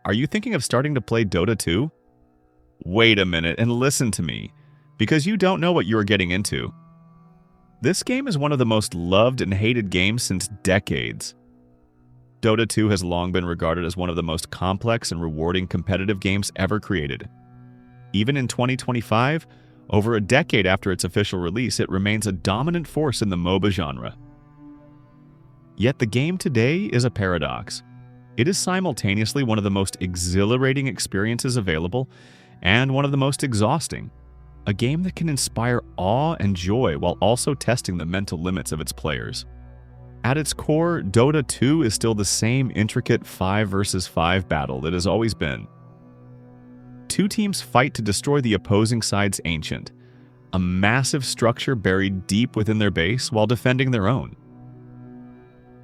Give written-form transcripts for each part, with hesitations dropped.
Are you thinking of starting to play Dota 2? Wait a minute and listen to me, because you don't know what you are getting into. This game is one of the most loved and hated games since decades. Dota 2 has long been regarded as one of the most complex and rewarding competitive games ever created. Even in 2025, over a decade after its official release, it remains a dominant force in the MOBA genre. Yet the game today is a paradox. It is simultaneously one of the most exhilarating experiences available and one of the most exhausting. A game that can inspire awe and joy while also testing the mental limits of its players. At its core, Dota 2 is still the same intricate 5 versus 5 battle it has always been. Two teams fight to destroy the opposing side's ancient, a massive structure buried deep within their base while defending their own.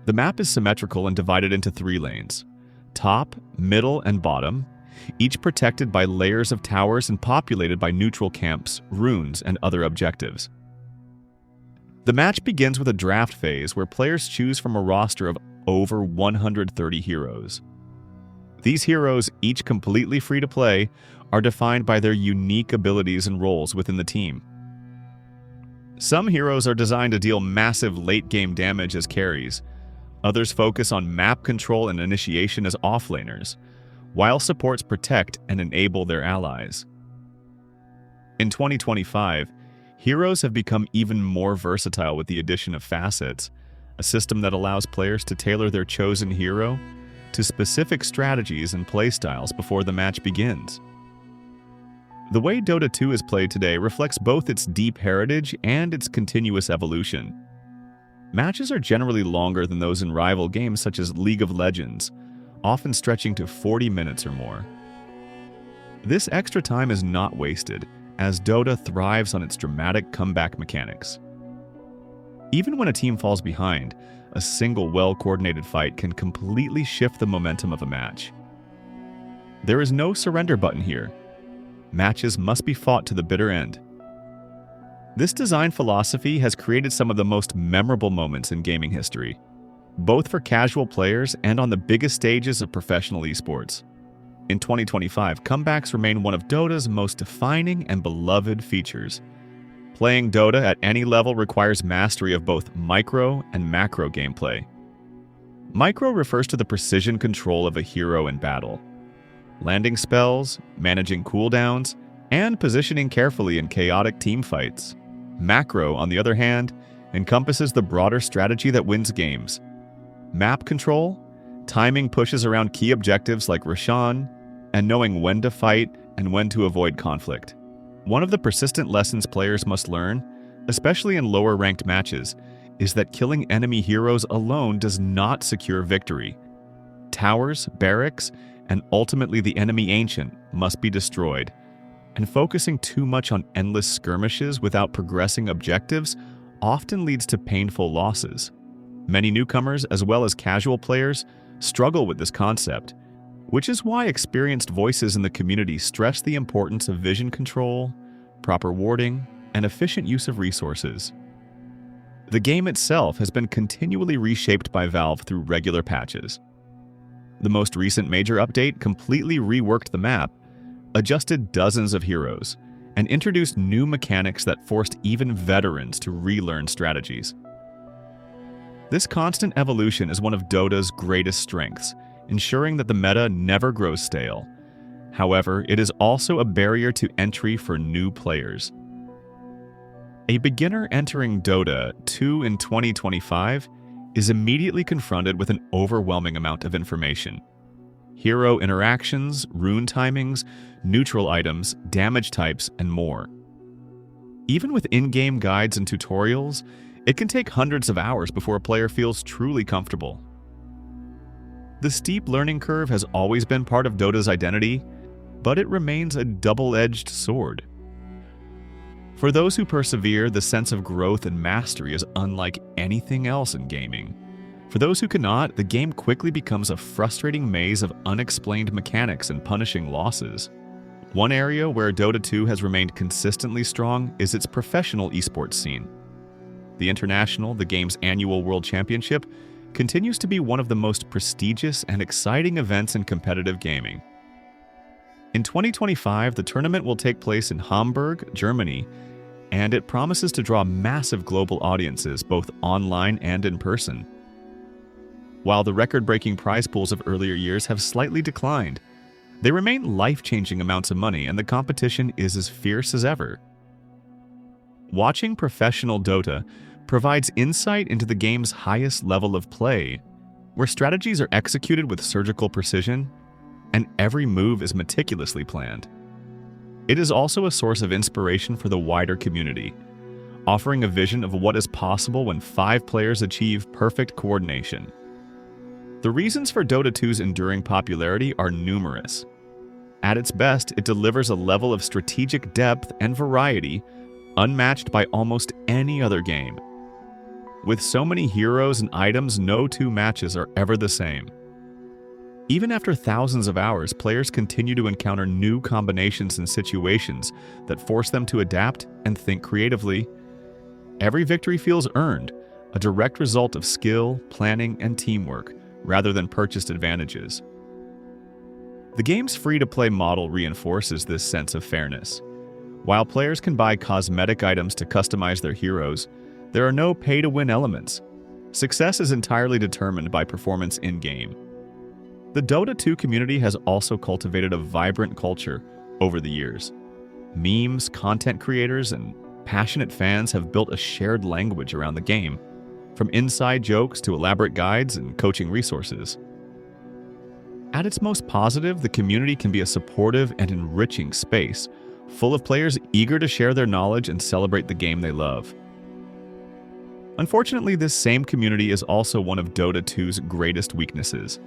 The map is symmetrical and divided into 3 lanes: top, middle, and bottom, each protected by layers of towers and populated by neutral camps, runes, and other objectives. The match begins with a draft phase where players choose from a roster of over 130 heroes. These heroes, each completely free to play, are defined by their unique abilities and roles within the team. Some heroes are designed to deal massive late-game damage as carries. Others focus on map control and initiation as offlaners, while supports protect and enable their allies. In 2025, heroes have become even more versatile with the addition of facets, a system that allows players to tailor their chosen hero to specific strategies and playstyles before the match begins. The way Dota 2 is played today reflects both its deep heritage and its continuous evolution. Matches are generally longer than those in rival games such as League of Legends, often stretching to 40 minutes or more. This extra time is not wasted, as Dota thrives on its dramatic comeback mechanics. Even when a team falls behind, a single well-coordinated fight can completely shift the momentum of a match. There is no surrender button here. Matches must be fought to the bitter end. This design philosophy has created some of the most memorable moments in gaming history, both for casual players and on the biggest stages of professional esports. In 2025, comebacks remain one of Dota's most defining and beloved features. Playing Dota at any level requires mastery of both micro and macro gameplay. Micro refers to the precision control of a hero in battle. Landing spells, managing cooldowns, and positioning carefully in chaotic teamfights. Macro, on the other hand, encompasses the broader strategy that wins games. Map control, timing pushes around key objectives like Roshan, and knowing when to fight and when to avoid conflict. One of the persistent lessons players must learn, especially in lower-ranked matches, is that killing enemy heroes alone does not secure victory. Towers, barracks, and ultimately the enemy ancient must be destroyed, and focusing too much on endless skirmishes without progressing objectives often leads to painful losses. Many newcomers, as well as casual players, struggle with this concept, which is why experienced voices in the community stress the importance of vision control, proper warding, and efficient use of resources. The game itself has been continually reshaped by Valve through regular patches. The most recent major update completely reworked the map, adjusted dozens of heroes, and introduced new mechanics that forced even veterans to relearn strategies. This constant evolution is one of Dota's greatest strengths, ensuring that the meta never grows stale. However, it is also a barrier to entry for new players. A beginner entering Dota 2 in 2025 is immediately confronted with an overwhelming amount of information. Hero interactions, rune timings, neutral items, damage types, and more. Even with in-game guides and tutorials, it can take hundreds of hours before a player feels truly comfortable. The steep learning curve has always been part of Dota's identity, but it remains a double-edged sword. For those who persevere, the sense of growth and mastery is unlike anything else in gaming. For those who cannot, the game quickly becomes a frustrating maze of unexplained mechanics and punishing losses. One area where Dota 2 has remained consistently strong is its professional esports scene. The International, the game's annual world championship, continues to be one of the most prestigious and exciting events in competitive gaming. In 2025, the tournament will take place in Hamburg, Germany, and it promises to draw massive global audiences both online and in person. While the record-breaking prize pools of earlier years have slightly declined, they remain life-changing amounts of money and the competition is as fierce as ever. Watching professional Dota provides insight into the game's highest level of play, where strategies are executed with surgical precision and every move is meticulously planned. It is also a source of inspiration for the wider community, offering a vision of what is possible when 5 players achieve perfect coordination. The reasons for Dota 2's enduring popularity are numerous. At its best, it delivers a level of strategic depth and variety unmatched by almost any other game. With so many heroes and items, no 2 matches are ever the same. Even after thousands of hours, players continue to encounter new combinations and situations that force them to adapt and think creatively. Every victory feels earned, a direct result of skill, planning, and teamwork, rather than purchased advantages. The game's free-to-play model reinforces this sense of fairness. While players can buy cosmetic items to customize their heroes, there are no pay-to-win elements. Success is entirely determined by performance in-game. The Dota 2 community has also cultivated a vibrant culture over the years. Memes, content creators, and passionate fans have built a shared language around the game, from inside jokes to elaborate guides and coaching resources. At its most positive, the community can be a supportive and enriching space, full of players eager to share their knowledge and celebrate the game they love. Unfortunately, this same community is also one of Dota 2's greatest weaknesses.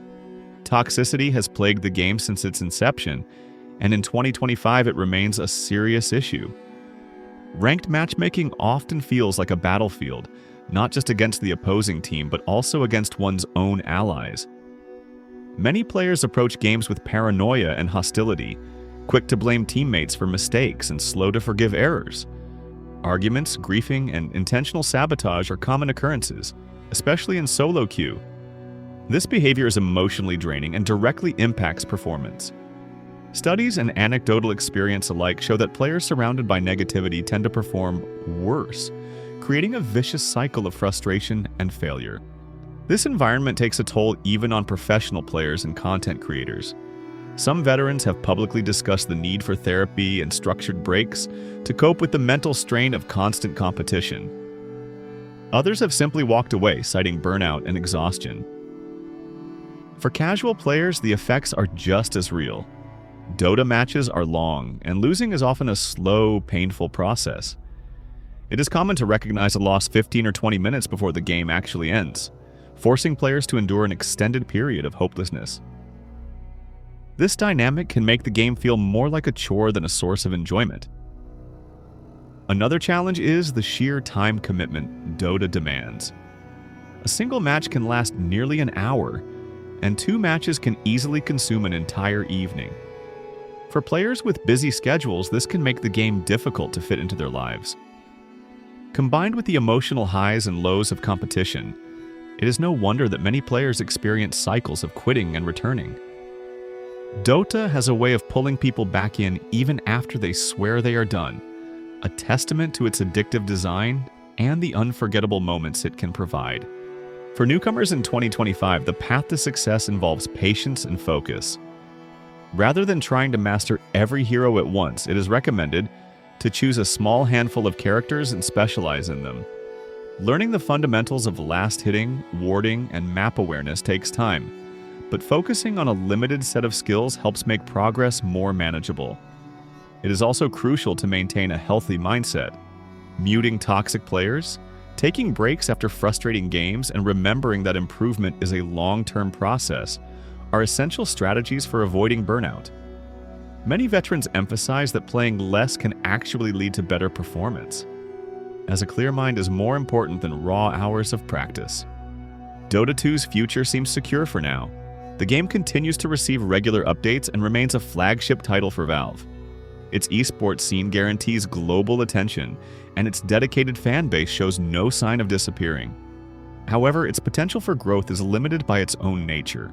Toxicity has plagued the game since its inception, and in 2025 it remains a serious issue. Ranked matchmaking often feels like a battlefield, not just against the opposing team, but also against one's own allies. Many players approach games with paranoia and hostility, quick to blame teammates for mistakes and slow to forgive errors. Arguments, griefing, and intentional sabotage are common occurrences, especially in solo queue. This behavior is emotionally draining and directly impacts performance. Studies and anecdotal experience alike show that players surrounded by negativity tend to perform worse, creating a vicious cycle of frustration and failure. This environment takes a toll even on professional players and content creators. Some veterans have publicly discussed the need for therapy and structured breaks to cope with the mental strain of constant competition. Others have simply walked away, citing burnout and exhaustion. For casual players, the effects are just as real. Dota matches are long, and losing is often a slow, painful process. It is common to recognize a loss 15 or 20 minutes before the game actually ends, forcing players to endure an extended period of hopelessness. This dynamic can make the game feel more like a chore than a source of enjoyment. Another challenge is the sheer time commitment Dota demands. A single match can last nearly an hour, and 2 matches can easily consume an entire evening. For players with busy schedules, this can make the game difficult to fit into their lives. Combined with the emotional highs and lows of competition, it is no wonder that many players experience cycles of quitting and returning. Dota has a way of pulling people back in even after they swear they are done, a testament to its addictive design and the unforgettable moments it can provide. For newcomers in 2025, the path to success involves patience and focus. Rather than trying to master every hero at once, it is recommended to choose a small handful of characters and specialize in them. Learning the fundamentals of last hitting, warding, and map awareness takes time, but focusing on a limited set of skills helps make progress more manageable. It is also crucial to maintain a healthy mindset. Muting toxic players, taking breaks after frustrating games, and remembering that improvement is a long-term process are essential strategies for avoiding burnout. Many veterans emphasize that playing less can actually lead to better performance, as a clear mind is more important than raw hours of practice. Dota 2's future seems secure for now. The game continues to receive regular updates and remains a flagship title for Valve. Its esports scene guarantees global attention, and its dedicated fan base shows no sign of disappearing. However, its potential for growth is limited by its own nature.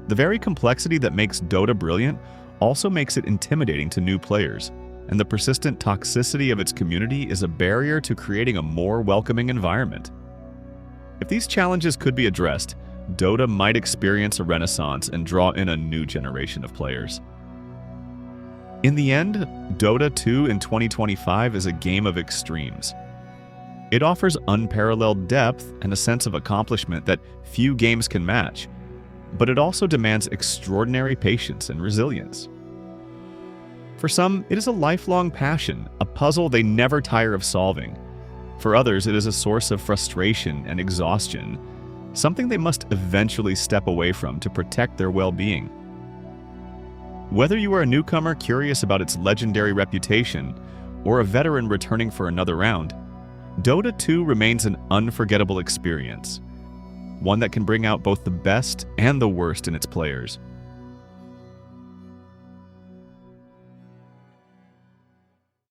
The very complexity that makes Dota brilliant also makes it intimidating to new players, and the persistent toxicity of its community is a barrier to creating a more welcoming environment. If these challenges could be addressed, Dota might experience a renaissance and draw in a new generation of players. In the end, Dota 2 in 2025 is a game of extremes. It offers unparalleled depth and a sense of accomplishment that few games can match, but it also demands extraordinary patience and resilience. For some, it is a lifelong passion, a puzzle they never tire of solving. For others, it is a source of frustration and exhaustion, something they must eventually step away from to protect their well-being. Whether you are a newcomer curious about its legendary reputation, or a veteran returning for another round, Dota 2 remains an unforgettable experience, one that can bring out both the best and the worst in its players.